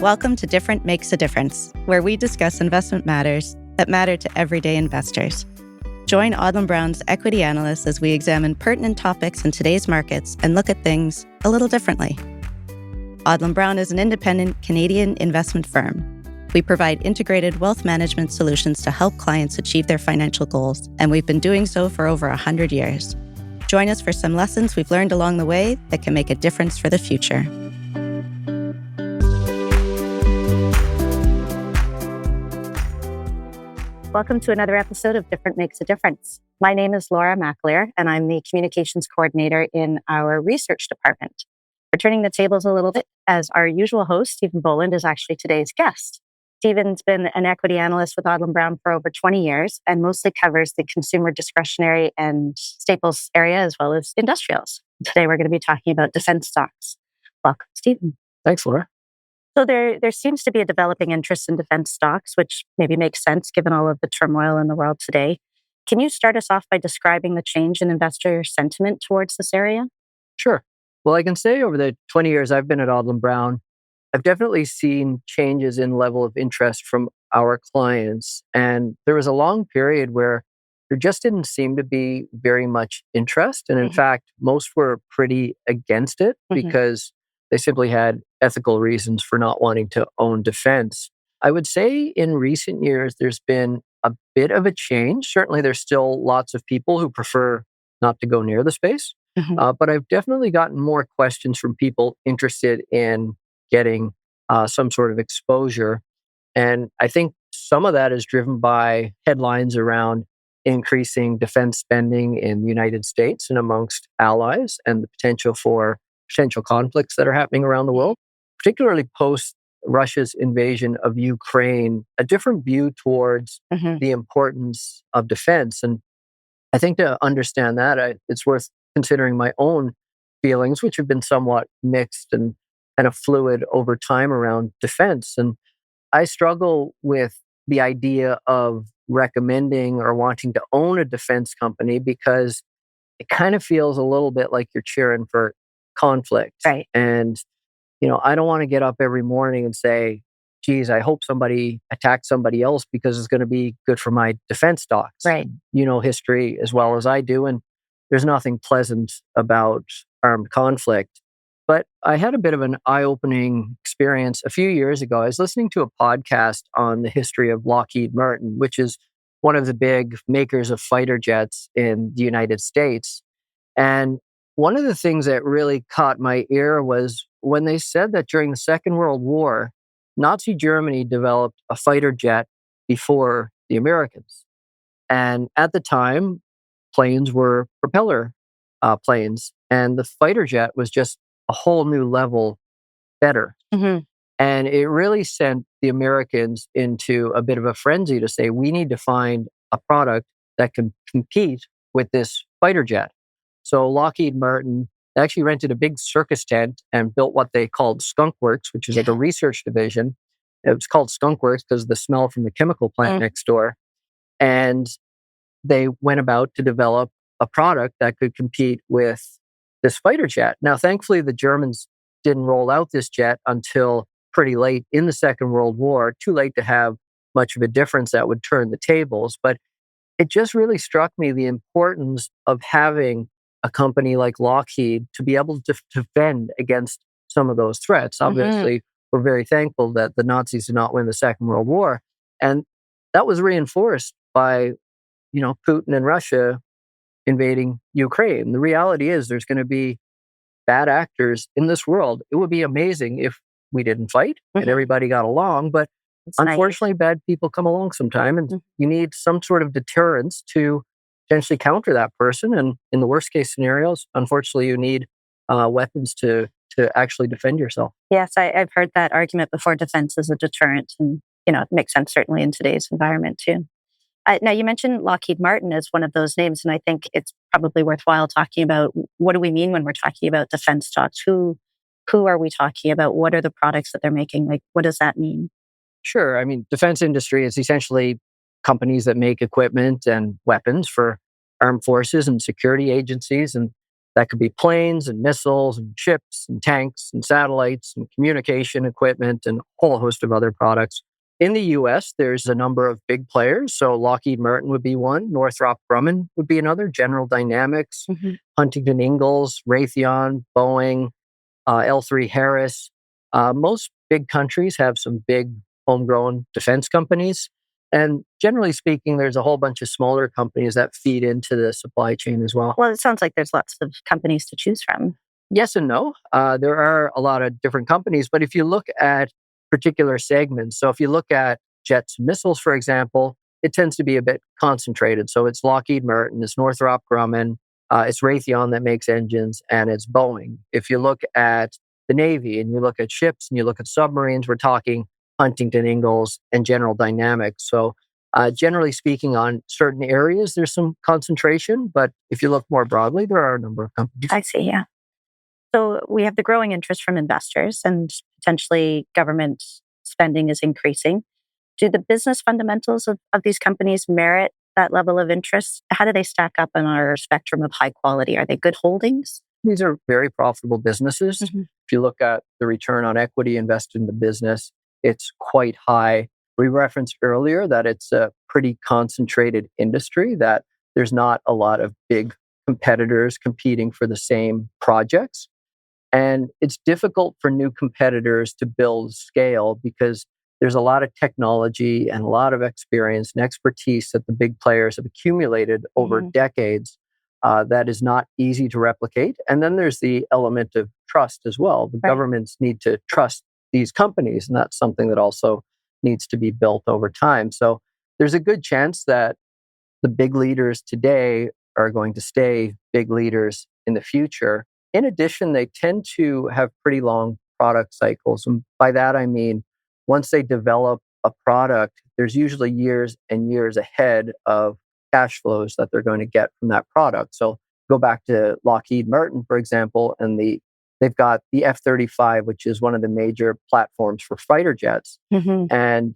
Welcome to Different Makes a Difference, where we discuss investment matters that matter to everyday investors. Join Odlum Brown's equity analysts as we examine pertinent topics in today's markets and look at things a little differently. Odlum Brown is an independent Canadian investment firm. We provide integrated wealth management solutions to help clients achieve their financial goals, and we've been doing so for over 100 years. Join us for some lessons we've learned along the way that can make a difference for the future. Welcome to another episode of Different Makes a Difference. My name is Laura McAleer, and I'm the communications coordinator in our research department. We're turning the tables a little bit, as our usual host, Stephen Boland, is actually today's guest. Stephen's been an equity analyst with Odlum Brown for over 20 years and mostly covers the consumer discretionary and staples area as well as industrials. Today, we're going to be talking about defense stocks. Welcome, Stephen. Thanks, Laura. So there seems to be a developing interest in defense stocks, which maybe makes sense given all of the turmoil in the world today. Can you start us off by describing the change in investor sentiment towards this area? Sure. Well, I can say over the 20 years I've been at Odlum Brown, I've definitely seen changes in level of interest from our clients. And there was a long period where there just didn't seem to be very much interest. And in fact, most were pretty against it because they simply had ethical reasons for not wanting to own defense. I would say in recent years, there's been a bit of a change. Certainly, there's still lots of people who prefer not to go near the space. But I've definitely gotten more questions from people interested in getting some sort of exposure. And I think some of that is driven by headlines around increasing defense spending in the United States and amongst allies and the potential conflicts that are happening around the world, particularly post Russia's invasion of Ukraine, a different view towards the importance of defense. And I think to understand that, it's worth considering my own feelings, which have been somewhat mixed and kind of fluid over time around defense. And I struggle with the idea of recommending or wanting to own a defense company because it kind of feels a little bit like you're cheering for conflict. Right. And, I don't want to get up every morning and say, geez, I hope somebody attacks somebody else because it's going to be good for my defense stocks. Right. You know history as well as I do. And there's nothing pleasant about armed conflict. But I had a bit of an eye-opening experience a few years ago. I was listening to a podcast on the history of Lockheed Martin, which is one of the big makers of fighter jets in the United States. And one of the things that really caught my ear was when they said that during the Second World War, Nazi Germany developed a fighter jet before the Americans. And at the time, planes were propeller planes, and the fighter jet was just a whole new level better. And it really sent the Americans into a bit of a frenzy to say, we need to find a product that can compete with this fighter jet. So Lockheed Martin actually rented a big circus tent and built what they called Skunk Works, which is like a research division. It was called Skunk Works because of the smell from the chemical plant next door. And they went about to develop a product that could compete with this fighter jet. Now, thankfully, the Germans didn't roll out this jet until pretty late in the Second World War, too late to have much of a difference that would turn the tables. But it just really struck me the importance of having a company like Lockheed to be able to defend against some of those threats. Obviously, we're very thankful that the Nazis did not win the Second World War. And that was reinforced by, Putin and Russia invading Ukraine. The reality is there's going to be bad actors in this world. It would be amazing if we didn't fight and everybody got along. But unfortunately, bad people come along sometime, and you need some sort of deterrence to potentially counter that person. And in the worst case scenarios, unfortunately, you need weapons to actually defend yourself. Yes, I've heard that argument before. Defense is a deterrent, and it makes sense certainly in today's environment too. Now, you mentioned Lockheed Martin as one of those names, and I think it's probably worthwhile talking about what do we mean when we're talking about defense stocks? Who are we talking about? What are the products that they're making? Like, what does that mean? Sure. I mean, defense industry is essentially companies that make equipment and weapons for armed forces and security agencies. And That could be planes and missiles and ships and tanks and satellites and communication equipment and a whole host of other products. In the US, there's a number of big players. So Lockheed Martin would be one, Northrop Grumman would be another, General Dynamics, Huntington Ingalls, Raytheon, Boeing, L3 Harris. Most big countries have some big homegrown defense companies. And generally speaking, there's a whole bunch of smaller companies that feed into the supply chain as well. Well, it sounds like there's lots of companies to choose from. Yes and no. There are a lot of different companies, but if you look at particular segments, so if you look at jets and missiles, for example, it tends to be a bit concentrated. So it's Lockheed Martin, it's Northrop Grumman, it's Raytheon that makes engines, and it's Boeing. If you look at the Navy and you look at ships and you look at submarines, we're talking Huntington Ingalls and General Dynamics. So generally speaking, on certain areas, there's some concentration, but if you look more broadly, there are a number of companies. I see, yeah. So we have the growing interest from investors and potentially government spending is increasing. Do the business fundamentals of these companies merit that level of interest? How do they stack up on our spectrum of high quality? Are they good holdings? These are very profitable businesses. If you look at the return on equity invested in the business, it's quite high. We referenced earlier that it's a pretty concentrated industry, that there's not a lot of big competitors competing for the same projects. And it's difficult for new competitors to build scale because there's a lot of technology and a lot of experience and expertise that the big players have accumulated over decades that is not easy to replicate. And then there's the element of trust as well. The governments need to trust these companies, and that's something that also needs to be built over time. So there's a good chance that the big leaders today are going to stay big leaders in the future. In addition, they tend to have pretty long product cycles. And by that, I mean, once they develop a product, there's usually years and years ahead of cash flows that they're going to get from that product. So go back to Lockheed Martin, for example, and they've got the F-35, which is one of the major platforms for fighter jets. And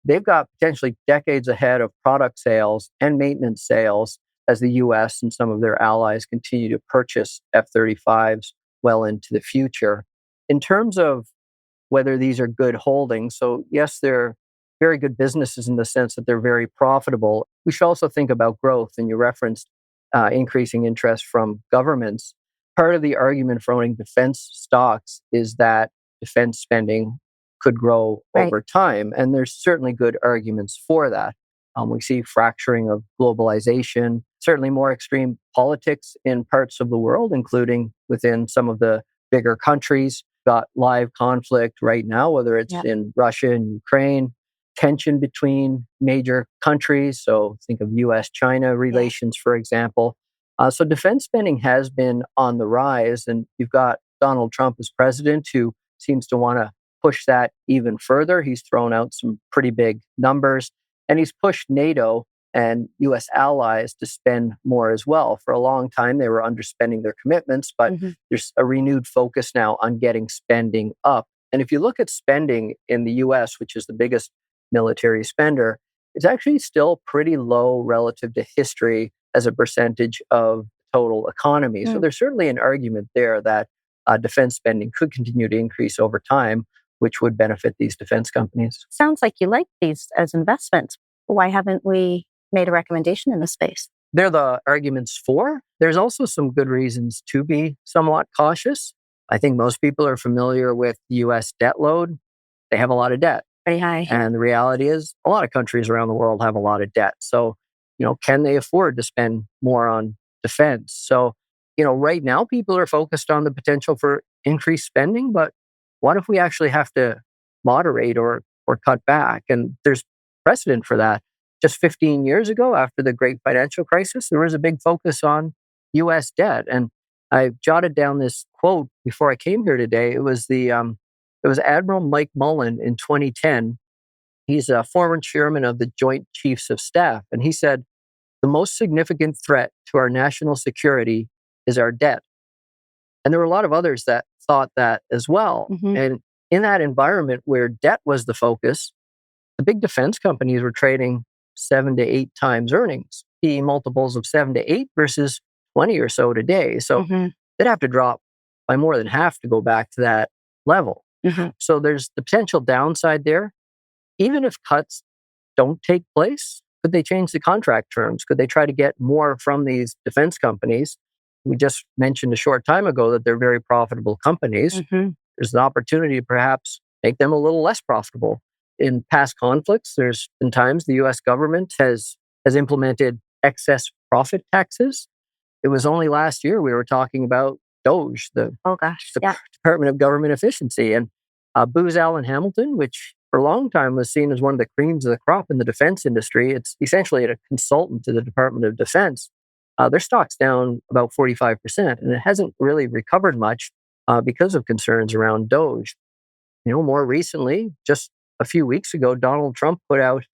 they've got potentially decades ahead of product sales and maintenance sales as the US and some of their allies continue to purchase F-35s well into the future. In terms of whether these are good holdings, so yes, they're very good businesses in the sense that they're very profitable. We should also think about growth, and you referenced increasing interest from governments. Part of the argument for owning defense stocks is that defense spending could grow over time, and there's certainly good arguments for that. We see fracturing of globalization, certainly more extreme politics in parts of the world, including within some of the bigger countries. Got live conflict right now, whether it's in Russia and Ukraine, tension between major countries. So think of US-China relations, for example. So defense spending has been on the rise, and you've got Donald Trump as president who seems to want to push that even further. He's thrown out some pretty big numbers. And he's pushed NATO and US allies to spend more as well. For a long time, they were underspending their commitments, but there's a renewed focus now on getting spending up. And if you look at spending in the US, which is the biggest military spender, it's actually still pretty low relative to history as a percentage of total economy. So there's certainly an argument there that defense spending could continue to increase over time, which would benefit these defense companies. Sounds like you like these as investments. Why haven't we made a recommendation in this space? They're the arguments for. There's also some good reasons to be somewhat cautious. I think most people are familiar with the US debt load. They have a lot of debt. Pretty high. And the reality is a lot of countries around the world have a lot of debt. So, can they afford to spend more on defense? So, right now people are focused on the potential for increased spending, but what if we actually have to moderate or cut back? And there's precedent for that. Just 15 years ago, after the great financial crisis, there was a big focus on US debt. And I jotted down this quote before I came here today. It was Admiral Mike Mullen in 2010. He's a former chairman of the Joint Chiefs of Staff. And he said, "The most significant threat to our national security is our debt." And there were a lot of others that thought that as well. And in that environment where debt was the focus, the big defense companies were trading 7 to 8 times earnings, PE multiples of 7 to 8 versus 20 or so today. So they'd have to drop by more than half to go back to that level. Mhm. So there's the potential downside there. Even if cuts don't take place, could they change the contract terms? Could they try to get more from these defense companies? We just mentioned a short time ago that they're very profitable companies. Mhm. There's an opportunity to perhaps make them a little less profitable. In past conflicts, there's been times the US government has implemented excess profit taxes. It was only last year we were talking about Doge, Oh gosh. the Yeah. Department of Government Efficiency. And Booz Allen Hamilton, which for a long time was seen as one of the creams of the crop in the defense industry, it's essentially a consultant to the Department of Defense. Their stock's down about 45%, and it hasn't really recovered much because of concerns around Doge. More recently, just a few weeks ago, Donald Trump put out,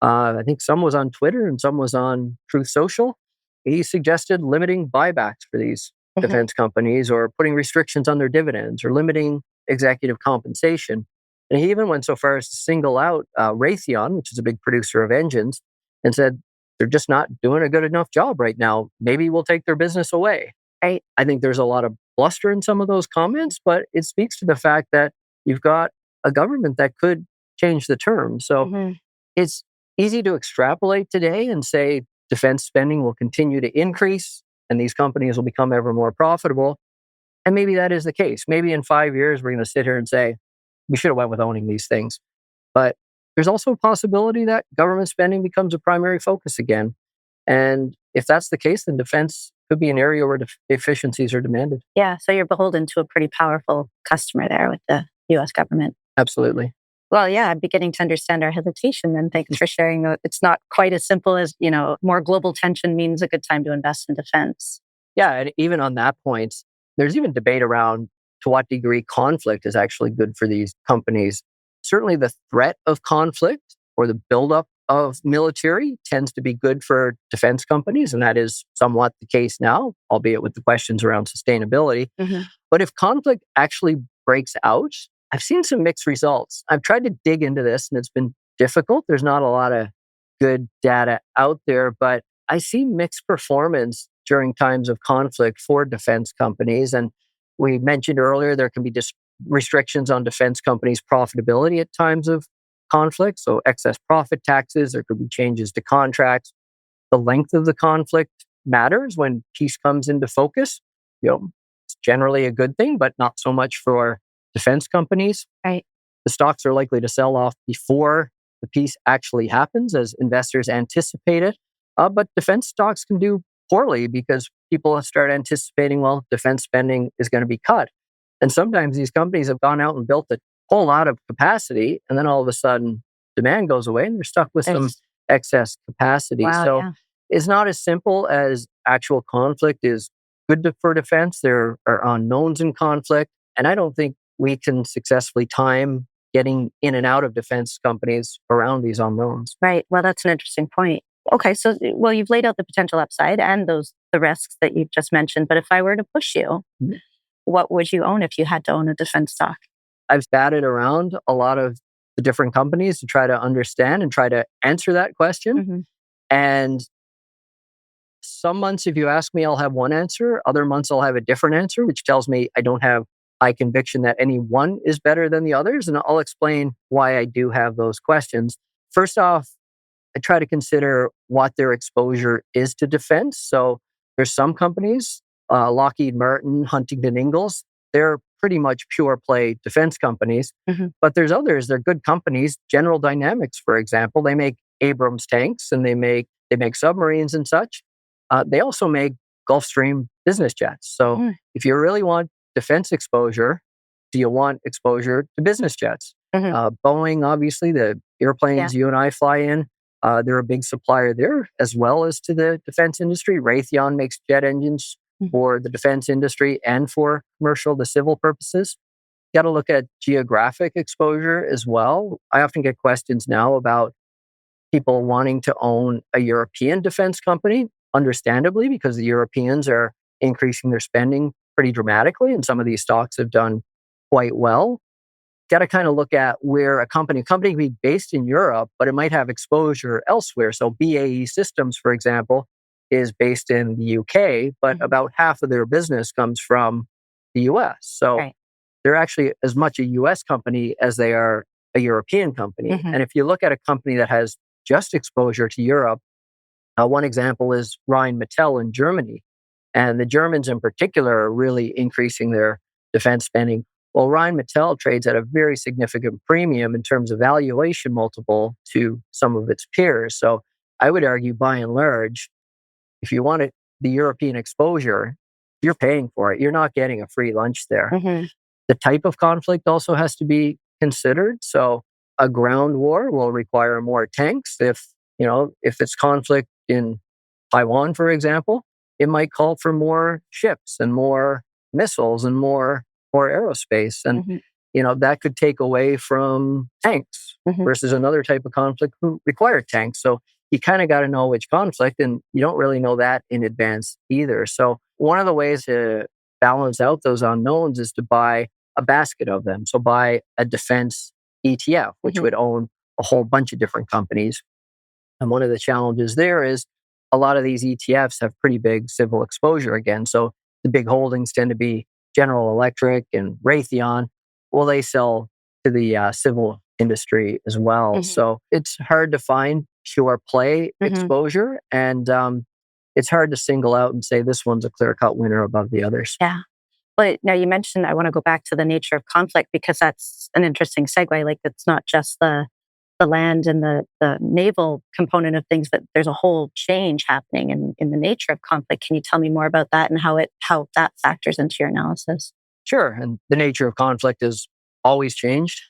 I think some was on Twitter and some was on Truth Social. He suggested limiting buybacks for these Mhm. defense companies or putting restrictions on their dividends or limiting executive compensation. And he even went so far as to single out Raytheon, which is a big producer of engines, and said they're just not doing a good enough job right now. Maybe we'll take their business away. Right. I think there's a lot of bluster in some of those comments, but it speaks to the fact that you've got a government that could change the terms. So Mhm. it's easy to extrapolate today and say defense spending will continue to increase and these companies will become ever more profitable. And maybe that is the case. Maybe in 5 years, we're going to sit here and say, we should have went with owning these things. But there's also a possibility that government spending becomes a primary focus again. And if that's the case, then defense could be an area where efficiencies are demanded. Yeah. So you're beholden to a pretty powerful customer there with the US government. Absolutely. Well, yeah, I'm beginning to understand our hesitation. And thanks for sharing that. It's not quite as simple as, more global tension means a good time to invest in defense. Yeah. And even on that point, there's even debate around to what degree conflict is actually good for these companies. Certainly, the threat of conflict or the buildup of military tends to be good for defense companies. And that is somewhat the case now, albeit with the questions around sustainability. Mhm. But if conflict actually breaks out, I've seen some mixed results. I've tried to dig into this and it's been difficult. There's not a lot of good data out there, but I see mixed performance during times of conflict for defense companies. And we mentioned earlier there can be restrictions on defense companies' profitability at times of conflict. So excess profit taxes, there could be changes to contracts. The length of the conflict matters when peace comes into focus. It's generally a good thing, but not so much for defense companies. Right. The stocks are likely to sell off before the peace actually happens, as investors anticipate it. But defense stocks can do poorly because people start anticipating, well, defense spending is going to be cut. And sometimes these companies have gone out and built a whole lot of capacity, and then all of a sudden demand goes away and they're stuck with some There's- excess capacity. wow. So Yeah. it's not as simple as actual conflict is good for defense. There are unknowns in conflict. And I don't think we can successfully time getting in and out of defense companies around these unknowns. Right. Well, that's an interesting point. Okay. So, well, you've laid out the potential upside and the risks that you've just mentioned. But if I were to push you, Mhm. what would you own if you had to own a defense stock? I've batted around a lot of the different companies to try to understand and try to answer that question. Mhm. And some months, if you ask me, I'll have one answer. Other months, I'll have a different answer, which tells me I don't have high conviction that any one is better than the others. And I'll explain why I do have those questions. First off, I try to consider what their exposure is to defense. So there's some companies, Lockheed Martin, Huntington Ingalls, they're pretty much pure play defense companies. Mhm. But there's others, they're good companies. General Dynamics, for example, they make Abrams tanks and they make submarines and such. They also make Gulfstream business jets. So Mm. if you really want defense exposure, do you want exposure to business jets? Mhm. Boeing, obviously, the airplanes you and I fly in, they're a big supplier there, as well as to the defense industry. Raytheon makes jet engines Mhm. for the defense industry and for commercial, the civil purposes. You got to look at geographic exposure as well. I often get questions now about people wanting to own a European defense company, understandably, because the Europeans are increasing their spending pretty dramatically, and some of these stocks have done quite well. Got to kind of look at where a company can be based in Europe, but it might have exposure elsewhere. So BAE Systems, for example, is based in the UK, but about half of their business comes from the US. So Right. they're actually as much a US company as they are a European company. And if you look at a company that has just exposure to Europe, one example is Rheinmetall in Germany. And the Germans in particular are really increasing their defense spending. Well, Rheinmetall trades at a very significant premium in terms of valuation multiple to some of its peers. So I would argue, by and large, if you want the European exposure, you're paying for it. You're not getting a free lunch there. The type of conflict also has to be considered. So a ground war will require more tanks. If it's conflict in Taiwan, for example, it might call for more ships and more missiles and more aerospace. And that could take away from tanks versus another type of conflict who require tanks. So you kind of got to know which conflict, and you don't really know that in advance either. So one of the ways to balance out those unknowns is to buy a basket of them. So buy a defense ETF, which would own a whole bunch of different companies. And one of the challenges there is a lot of these ETFs have pretty big civil exposure again. So the big holdings tend to be General Electric and Raytheon. Well, they sell to the civil industry as well. So it's hard to find pure play exposure. And it's hard to single out and say this one's a clear-cut winner above the others. Yeah. But now you mentioned, I want to go back to the nature of conflict because that's an interesting segue. Like it's not just the land and the naval component of things, but there's a whole change happening in the nature of conflict. Can you tell me more about that and how that factors into your analysis? Sure. And the nature of conflict has always changed.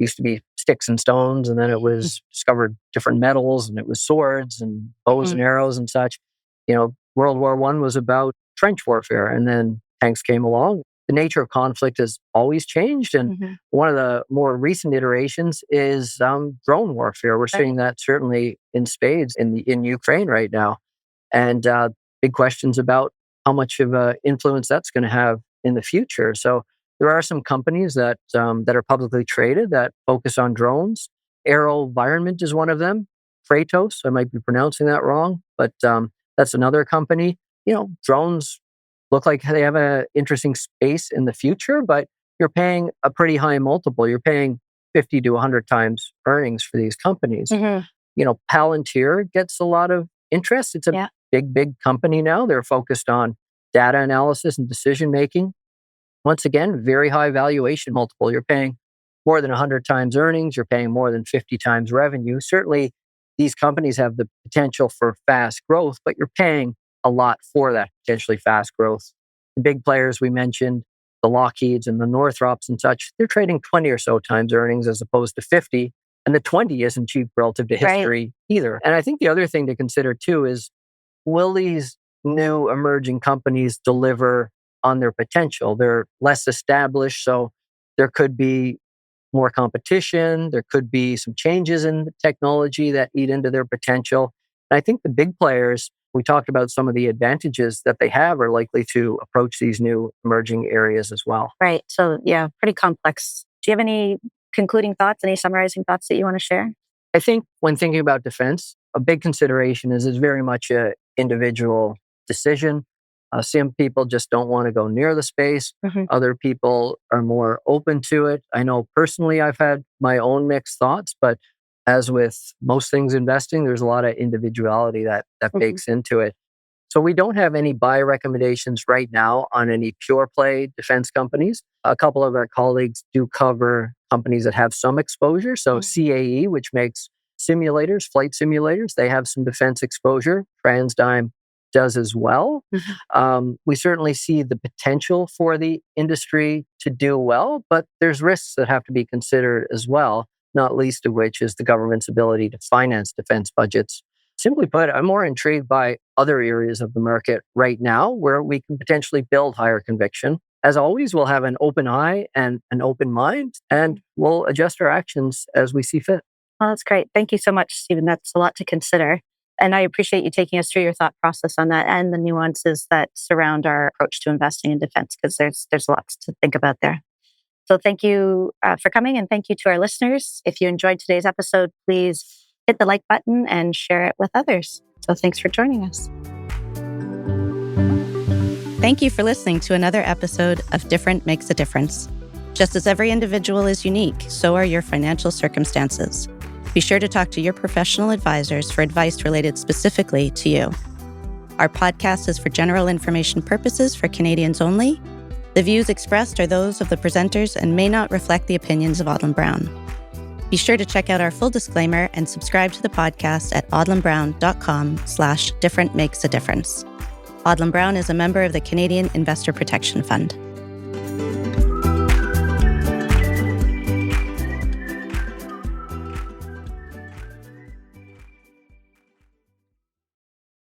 Used to be sticks and stones, and then it was discovered different metals, and it was swords and bows and arrows and such. World War I was about trench warfare, and then tanks came along. The nature of conflict has always changed. And one of the more recent iterations is drone warfare. We're seeing that certainly in spades in Ukraine right now. And big questions about how much of an influence that's going to have in the future. So there are some companies that are publicly traded that focus on drones. AeroVironment is one of them. Kratos, I might be pronouncing that wrong, but that's another company. Drones look like they have an interesting space in the future, but you're paying a pretty high multiple. You're paying 50 to 100 times earnings for these companies. Palantir gets a lot of interest. It's a big company now. They're focused on data analysis and decision making. Once again, very high valuation multiple. You're paying more than 100 times earnings. You're paying more than 50 times revenue. Certainly, these companies have the potential for fast growth, but you're paying a lot for that potentially fast growth. The big players we mentioned, the Lockheeds and the Northrops and such, they're trading 20 or so times earnings as opposed to 50. And the 20 isn't cheap relative to history either. And I think the other thing to consider too is, will these new emerging companies deliver on their potential? They're less established, so there could be more competition. There could be some changes in the technology that eat into their potential. And I think the big players, we talked about some of the advantages that they have, are likely to approach these new emerging areas as well. Right. So yeah, pretty complex. Do you have any concluding thoughts, any summarizing thoughts that you want to share? I think when thinking about defense, a big consideration is it's very much an individual decision. Some people just don't want to go near the space. Other people are more open to it. I know personally I've had my own mixed thoughts, but as with most things investing, there's a lot of individuality that bakes into it. So we don't have any buy recommendations right now on any pure play defense companies. A couple of our colleagues do cover companies that have some exposure. So CAE, which makes simulators, flight simulators, they have some defense exposure. TransDigm does as well. We certainly see the potential for the industry to do well, but there's risks that have to be considered as well, not least of which is the government's ability to finance defense budgets. Simply put, I'm more intrigued by other areas of the market right now where we can potentially build higher conviction. As always, we'll have an open eye and an open mind, and we'll adjust our actions as we see fit. Well, that's great. Thank you so much, Stephen. That's a lot to consider. And I appreciate you taking us through your thought process on that and the nuances that surround our approach to investing in defense, because there's lots to think about there. So thank you for coming, and thank you to our listeners. If you enjoyed today's episode, please hit the like button and share it with others. So thanks for joining us. Thank you for listening to another episode of Different Makes a Difference. Just as every individual is unique, so are your financial circumstances. Be sure to talk to your professional advisors for advice related specifically to you. Our podcast is for general information purposes for Canadians only. The views expressed are those of the presenters and may not reflect the opinions of Odlum Brown. Be sure to check out our full disclaimer and subscribe to the podcast at odlumbrown.com/differentmakesadifference. Odlum Brown is a member of the Canadian Investor Protection Fund.